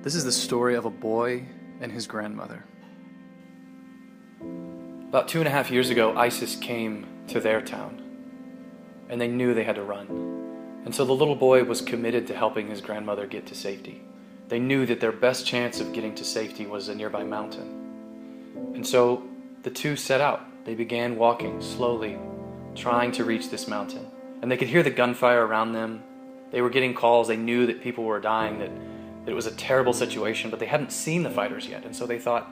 This is the story of a boy and his grandmother. About 2.5 years ago, ISIS came to their town, and they knew they had to run. And so the little boy was committed to helping his grandmother get to safety. They knew that their best chance of getting to safety was a nearby mountain. And so the two set out. They began walking slowly, trying to reach this mountain. And they could hear the gunfire around them. They were getting calls. They knew that people were dying, that it was a terrible situation, but they hadn't seen the fighters yet. And so they thought,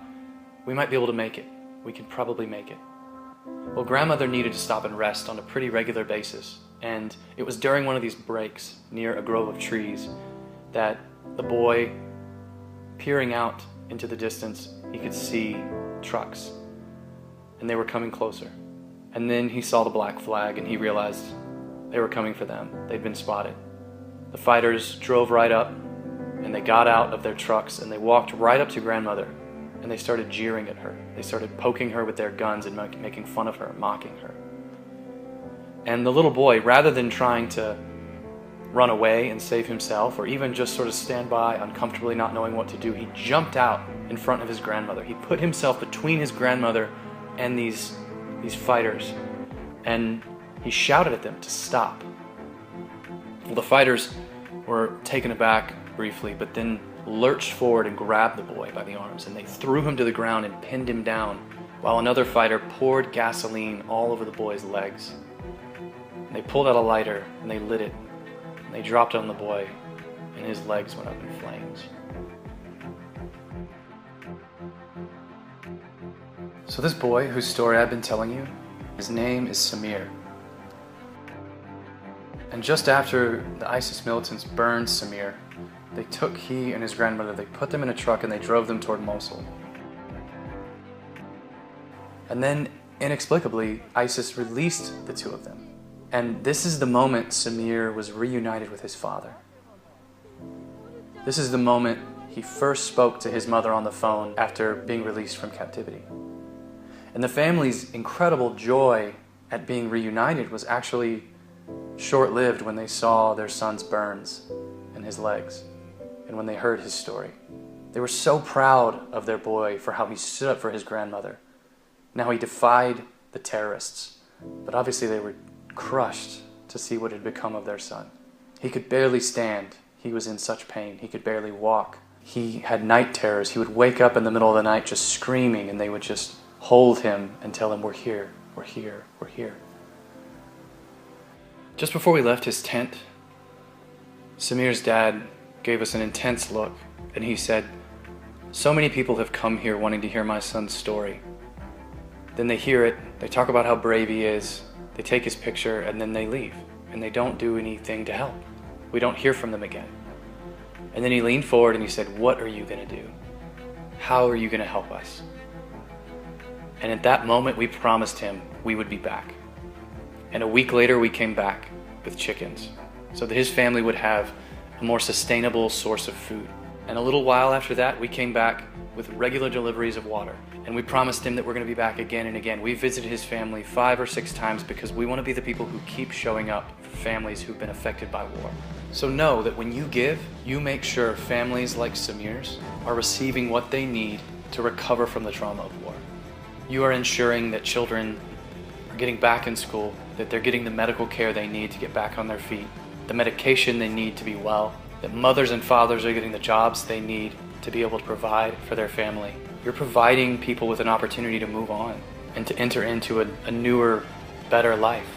we might be able to make it. We can probably make it. Well, grandmother needed to stop and rest on a pretty regular basis. And it was during one of these breaks near a grove of trees that the boy, peering out into the distance, he could see trucks. And they were coming closer. And then he saw the black flag and he realized they were coming for them. They'd been spotted. The fighters drove right up and they got out of their trucks and they walked right up to grandmother and they started jeering at her. They started poking her with their guns and making fun of her, mocking her. And the little boy, rather than trying to run away and save himself or even just sort of stand by uncomfortably not knowing what to do, he jumped out in front of his grandmother. He put himself between his grandmother and these fighters, and he shouted at them to stop. Well, the fighters were taken aback briefly, but then lurched forward and grabbed the boy by the arms, and they threw him to the ground and pinned him down, while another fighter poured gasoline all over the boy's legs. And they pulled out a lighter, and they lit it, and they dropped it on the boy, and his legs went up in flames. So this boy, whose story I've been telling you, his name is Samir. And just after the ISIS militants burned Samir, they took he and his grandmother, they put them in a truck and they drove them toward Mosul. And then, inexplicably, ISIS released the two of them. And this is the moment Samir was reunited with his father. This is the moment he first spoke to his mother on the phone after being released from captivity. And the family's incredible joy at being reunited was actually short-lived when they saw their son's burns and his legs, and when they heard his story. They were so proud of their boy for how he stood up for his grandmother, and how he defied the terrorists. But obviously they were crushed to see what had become of their son. He could barely stand. He was in such pain. He could barely walk. He had night terrors. He would wake up in the middle of the night just screaming, and they would just hold him and tell him, we're here, we're here, we're here. Just before we left his tent, Samir's dad gave us an intense look, and he said, so many people have come here wanting to hear my son's story. Then they hear it, they talk about how brave he is, they take his picture, and then they leave, and they don't do anything to help. We don't hear from them again. And then he leaned forward and he said, what are you going to do? How are you going to help us? And at that moment, we promised him we would be back. And a week later, we came back with chickens so that his family would have a more sustainable source of food. And a little while after that, we came back with regular deliveries of water. And we promised him that we're going to be back again and again. We visited his family 5 or 6 times because we want to be the people who keep showing up for families who've been affected by war. So know that when you give, you make sure families like Samir's are receiving what they need to recover from the trauma of war. You are ensuring that children are getting back in school, that they're getting the medical care they need to get back on their feet, the medication they need to be well, that mothers and fathers are getting the jobs they need to be able to provide for their family. You're providing people with an opportunity to move on and to enter into a newer, better life.